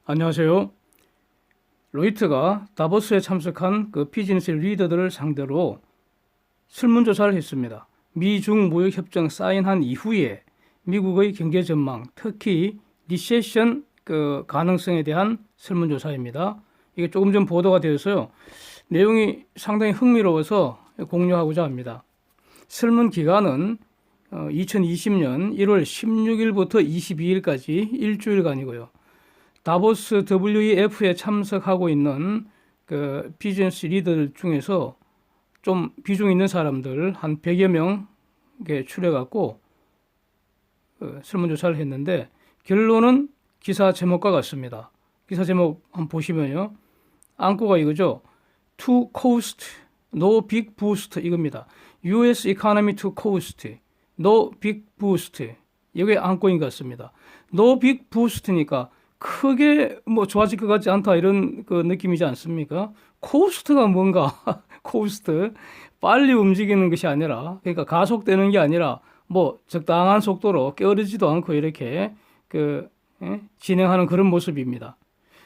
안녕하세요. 로이터가 다보스에 참석한 그 비즈니스 리더들을 상대로 설문조사를 했습니다. 미중 무역협정 사인한 이후에 미국의 경제 전망, 특히 리세션 그 가능성에 대한 설문조사입니다. 이게 조금 전 보도가 되어서요. 내용이 상당히 흥미로워서 공유하고자 합니다. 설문 기간은 2020년 1월 16일부터 22일까지 일주일간이고요. 다보스 WEF에 참석하고 있는 그 비즈니스 리더들 중에서 좀 비중 있는 사람들 한 100여 명에 추려갖고 설문조사를 했는데 결론은 기사 제목과 같습니다. 기사 제목 한번 보시면요. 안고가 이거죠. To coast, no big boost 이겁니다. US economy to coast, no big boost. 이게 안고인 것 같습니다. No big boost니까 크게 뭐 좋아질 것 같지 않다 이런 그 느낌이지 않습니까? 코스트가 뭔가 코스트 빨리 움직이는 것이 아니라 그러니까 가속되는 게 아니라 뭐 적당한 속도로 깨어르지도 않고 이렇게 진행하는 그런 모습입니다.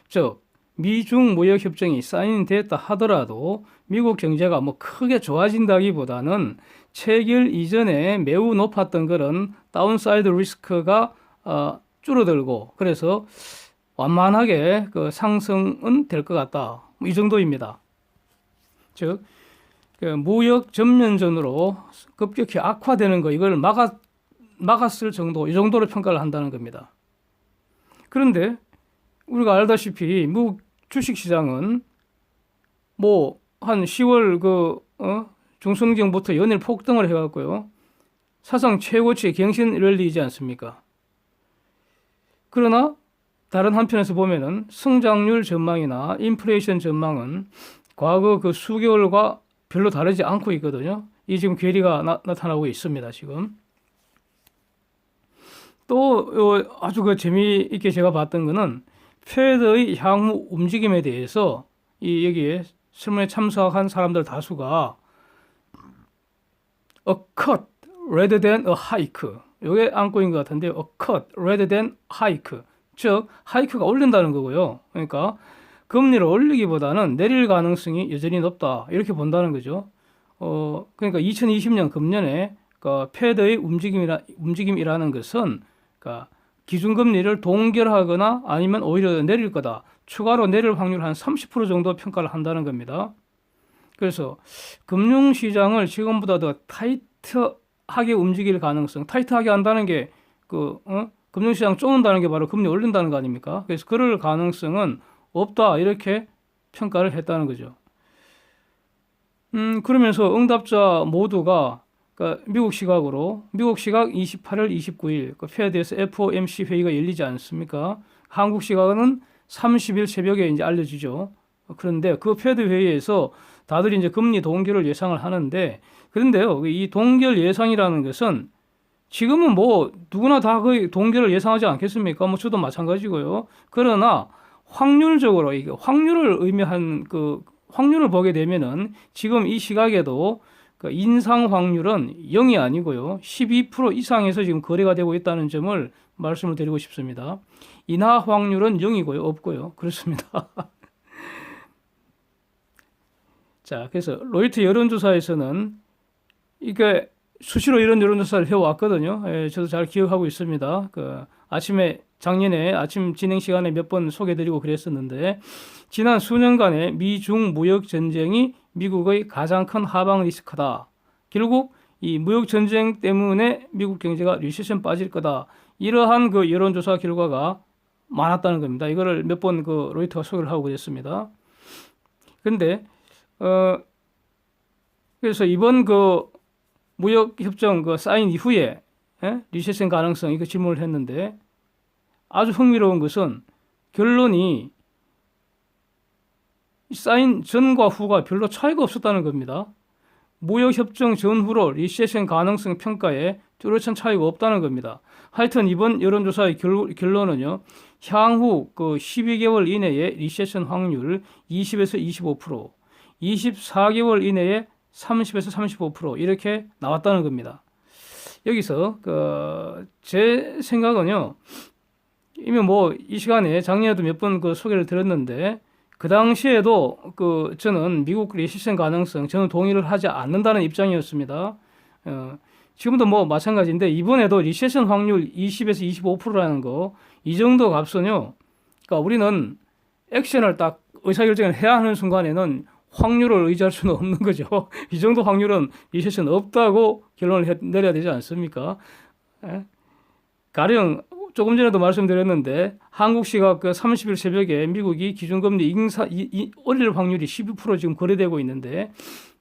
즉 미중 무역 협정이 사인됐다 하더라도 미국 경제가 뭐 크게 좋아진다기보다는 체결 이전에 매우 높았던 그런 다운사이드 리스크가 줄어들고 그래서 완만하게 그 상승은 될 것 같다. 이 정도입니다. 즉 무역 전면전으로 급격히 악화되는 거 이걸 막았을 정도 이 정도로 평가를 한다는 겁니다. 그런데 우리가 알다시피 미국 주식시장은 뭐 한 10월 중순경부터 연일 폭등을 해갖고요. 사상 최고치 갱신 랠리이지 않습니까? 그러나 다른 한편에서 보면은 성장률 전망이나 인플레이션 전망은 과거 그 수개월과 별로 다르지 않고 있거든요. 이 지금 괴리가 나타나고 있습니다. 지금. 또 아주 그 재미있게 제가 봤던 거는 페드의 향후 움직임에 대해서 여기에 설문에 참석한 사람들 다수가 a cut rather than a hike. 이게 안고인 것 같은데 a cut rather than hike. 즉 하이크가 올린다는 거고요. 그러니까 금리를 올리기보다는 내릴 가능성이 여전히 높다. 이렇게 본다는 거죠. 그러니까 2020년 금년에 그 패드의 움직임이라는 것은 그러니까 기준금리를 동결하거나 아니면 오히려 내릴 거다. 추가로 내릴 확률 한 30% 정도 평가를 한다는 겁니다. 그래서 금융시장을 지금보다 더 타이트하게 움직일 가능성, 타이트하게 한다는 게 금융시장 쪼는다는 게 바로 금리 올린다는 거 아닙니까? 그래서 그럴 가능성은 없다 이렇게 평가를 했다는 거죠. 그러면서 응답자 모두가 그러니까 미국 시각 28일, 29일 그 페드에서 FOMC 회의가 열리지 않습니까? 한국 시각은 30일 새벽에 이제 알려지죠. 그런데 그 페드 회의에서 다들 이제 금리 동결을 예상을 하는데 그런데요, 이 동결 예상이라는 것은 지금은 뭐 누구나 다 거의 동결을 예상하지 않겠습니까? 뭐 저도 마찬가지고요. 그러나 확률적으로 이게 확률을 의미한 그 확률을 보게 되면은 지금 이 시각에도 그 인상 확률은 0이 아니고요. 12% 이상에서 지금 거래가 되고 있다는 점을 말씀을 드리고 싶습니다. 인하 확률은 0이고요. 없고요. 그렇습니다. 자, 그래서 로이터 여론조사에서는 이게 수시로 이런 여론조사를 해왔거든요. 저도 잘 기억하고 있습니다. 작년에 아침 진행 시간에 몇 번 소개드리고 그랬었는데, 지난 수년간의 미중 무역 전쟁이 미국의 가장 큰 하방 리스크다. 결국 이 무역 전쟁 때문에 미국 경제가 리세션 빠질 거다. 이러한 그 여론조사 결과가 많았다는 겁니다. 이거를 몇 번 그 로이터가 소개를 하고 그랬습니다. 근데, 그래서 이번 무역협정 사인 이후에 리세션 가능성 이거 질문을 했는데 아주 흥미로운 것은 결론이 사인 전과 후가 별로 차이가 없었다는 겁니다. 무역협정 전후로 리세션 가능성 평가에 뚜렷한 차이가 없다는 겁니다. 하여튼 이번 여론조사의 결론은요. 향후 12개월 이내에 리세션 확률 20에서 25%, 24개월 이내에 30에서 35% 이렇게 나왔다는 겁니다. 여기서 제 생각은요. 이미 뭐 이 시간에 작년에도 몇 번 그 소개를 드렸는데 그 당시에도 그 저는 미국 리세션 가능성 저는 동의를 하지 않는다는 입장이었습니다. 지금도 뭐 마찬가지인데 이번에도 리세션 확률 20에서 25%라는 거 이 정도 값은요. 그러니까 우리는 액션을 딱 의사결정을 해야 하는 순간에는 확률을 의지할 수는 없는 거죠. 이 정도 확률은 리세션 없다고 결론을 내려야 되지 않습니까? 가령 조금 전에도 말씀드렸는데 한국 시각 그 30일 새벽에 미국이 기준금리 올릴 확률이 12% 지금 거래되고 있는데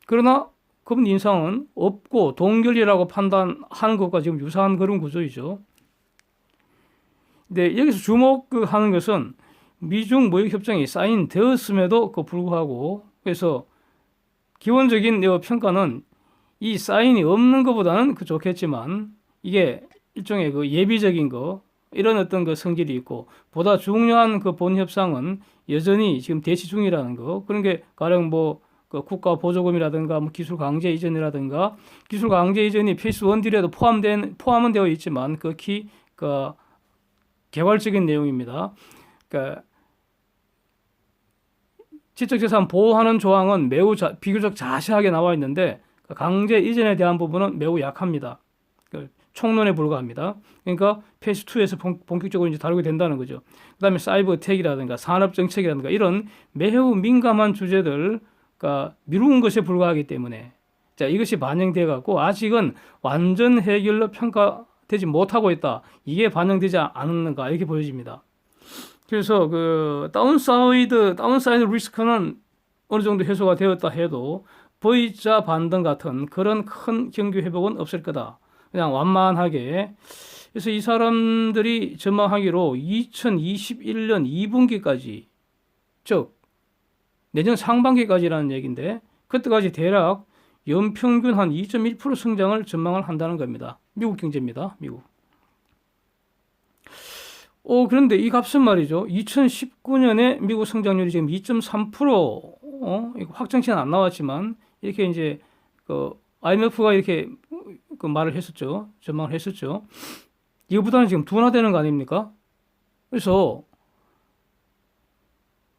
그러나 금리 인상은 없고 동결이라고 판단하는 것과 지금 유사한 그런 구조이죠. 근데 여기서 주목하는 것은 미중 무역 협정이 사인되었음에도 불구하고 그래서 기본적인 평가는 이 사인이 없는 것보다는 좋겠지만 이게 일종의 그 예비적인 거 이런 어떤 그 성질이 있고 보다 중요한 그 본 협상은 여전히 지금 대치 중이라는 거 그런 게 가령 뭐 그 국가 보조금이라든가 뭐 기술 강제 이전이라든가 기술 강제 이전이 페이스 1 딜에도 포함은 되어 있지만 극히 그 개괄적인 내용입니다. 그러니까 지적재산 보호하는 조항은 매우 비교적 자세하게 나와 있는데 강제 이전에 대한 부분은 매우 약합니다. 총론에 불과합니다. 그러니까 페이스 2에서 본격적으로 이제 다루게 된다는 거죠. 그다음에 사이버 택이라든가 산업 정책이라든가 이런 매우 민감한 주제들 그러니까 미룬 것에 불과하기 때문에 자 이것이 반영돼 갖고 아직은 완전 해결로 평가되지 못하고 있다. 이게 반영되지 않았는가 이렇게 보여집니다. 그래서 그 다운사이드 리스크는 어느 정도 해소가 되었다 해도 V자 반등 같은 그런 큰 경기 회복은 없을 거다. 그냥 완만하게. 그래서 이 사람들이 전망하기로 2021년 2분기까지 즉 내년 상반기까지라는 얘기인데 그때까지 대략 연평균 한 2.1% 성장을 전망을 한다는 겁니다. 미국 경제입니다. 미국. 그런데 이 값은 말이죠. 2019년에 미국 성장률이 지금 2.3%, 이거 확정치는 안 나왔지만, 이렇게 이제, IMF가 이렇게 말을 했었죠. 전망을 했었죠. 이거보다는 지금 둔화되는 거 아닙니까? 그래서,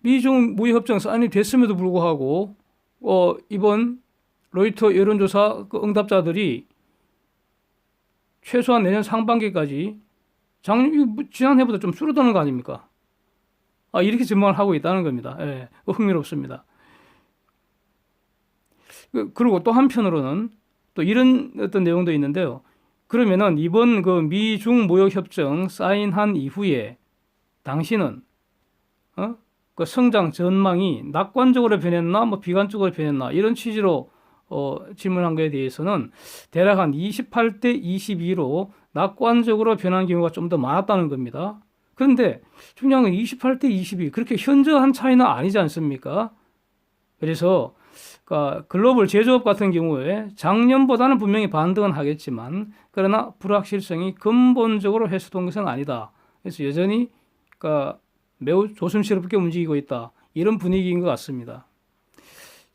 미중 무역협정 사인이 됐음에도 불구하고, 이번 로이터 여론조사 응답자들이 최소한 내년 상반기까지 지난해보다 좀 줄어드는 거 아닙니까? 이렇게 전망을 하고 있다는 겁니다. 예, 흥미롭습니다. 그리고 또 한편으로는 또 이런 어떤 내용도 있는데요. 그러면은 이번 그 미중 무역협정 사인한 이후에 당신은 그 성장 전망이 낙관적으로 변했나, 뭐 비관적으로 변했나 이런 취지로 질문한 것에 대해서는 대략 한 28대 22로 낙관적으로 변한 경우가 좀 더 많았다는 겁니다. 그런데 중요한 건 28대 22 그렇게 현저한 차이는 아니지 않습니까? 그래서 글로벌 제조업 같은 경우에 작년보다는 분명히 반등은 하겠지만 그러나 불확실성이 근본적으로 해소된 것은 아니다. 그래서 여전히 매우 조심스럽게 움직이고 있다. 이런 분위기인 것 같습니다.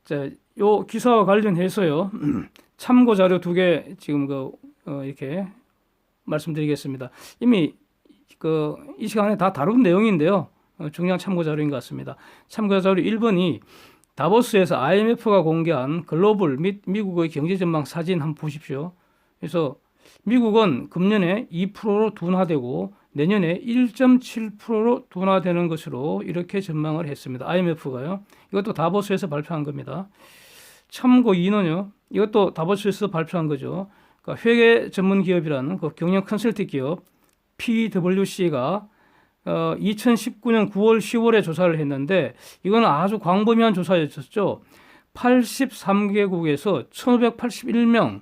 자, 요 기사와 관련해서요. 참고 자료 2개 지금 이렇게 말씀드리겠습니다. 이미 이 시간에 다 다룬 내용인데요. 중요한 참고 자료인 것 같습니다. 참고 자료 1번이 다보스에서 IMF가 공개한 글로벌 및 미국의 경제 전망 사진 한번 보십시오. 그래서 미국은 금년에 2%로 둔화되고 내년에 1.7%로 둔화되는 것으로 이렇게 전망을 했습니다. IMF가요. 이것도 다보스에서 발표한 겁니다. 참고 2는요. 이것도 다보스에서 발표한 거죠. 그러니까 회계 전문 기업이라는 그 경영 컨설팅 기업 PwC가 2019년 9월, 10월에 조사를 했는데 이건 아주 광범위한 조사였었죠. 83개국에서 1,581명의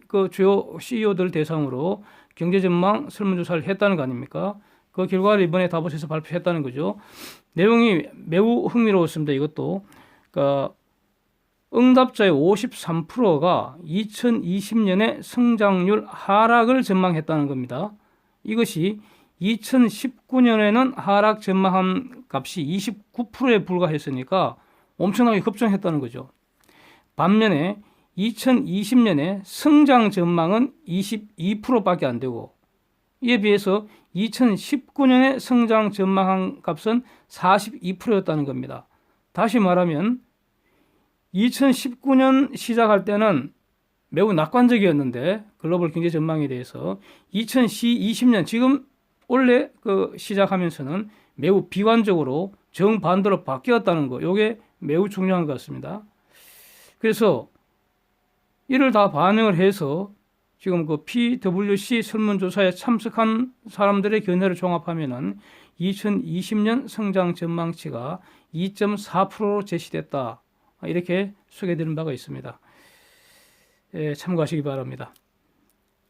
그 주요 CEO들 대상으로 경제 전망 설문조사를 했다는 거 아닙니까? 그 결과를 이번에 다보스에서 발표했다는 거죠. 내용이 매우 흥미로웠습니다. 이것도 그러니까 응답자의 53%가 2020년에 성장률 하락을 전망했다는 겁니다. 이것이 2019년에는 하락 전망한 값이 29%에 불과했으니까 엄청나게 급증했다는 거죠. 반면에 2020년에 성장 전망은 22%밖에 안 되고 이에 비해서 2019년에 성장 전망한 값은 42%였다는 겁니다. 다시 말하면 2019년 시작할 때는 매우 낙관적이었는데 글로벌 경제 전망에 대해서 2020년 지금 올해 시작하면서는 매우 비관적으로 정반대로 바뀌었다는 거, 이게 매우 중요한 것 같습니다. 그래서 이를 다 반영을 해서 지금 PwC 설문조사에 참석한 사람들의 견해를 종합하면은 2020년 성장 전망치가 2.4%로 제시됐다. 이렇게 소개되는 바가 있습니다. 참고하시기 바랍니다.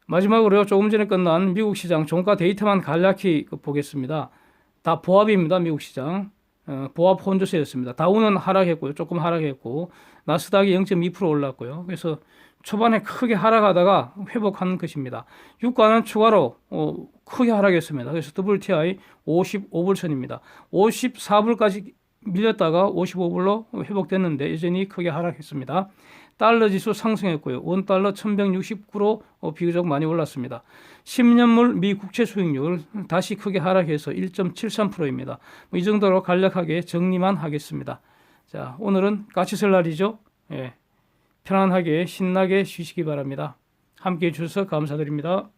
마지막으로 조금 전에 끝난 미국 시장 종가 데이터만 간략히 보겠습니다. 다 보합입니다. 미국 시장. 보합 혼조세였습니다. 다우는 하락했고요. 조금 하락했고 나스닥이 0.2% 올랐고요. 그래서 초반에 크게 하락하다가 회복한 것입니다. 유가는 추가로 크게 하락했습니다. 그래서 WTI 55불선입니다. 54불까지 밀렸다가 55불로 회복됐는데 여전히 크게 하락했습니다. 달러 지수 상승했고요. 원달러 1169로 비교적 많이 올랐습니다. 10년물 미 국채 수익률 다시 크게 하락해서 1.73%입니다. 이 정도로 간략하게 정리만 하겠습니다. 자, 오늘은 같이 설 날이죠. 편안하게 신나게 쉬시기 바랍니다. 함께해 주셔서 감사드립니다.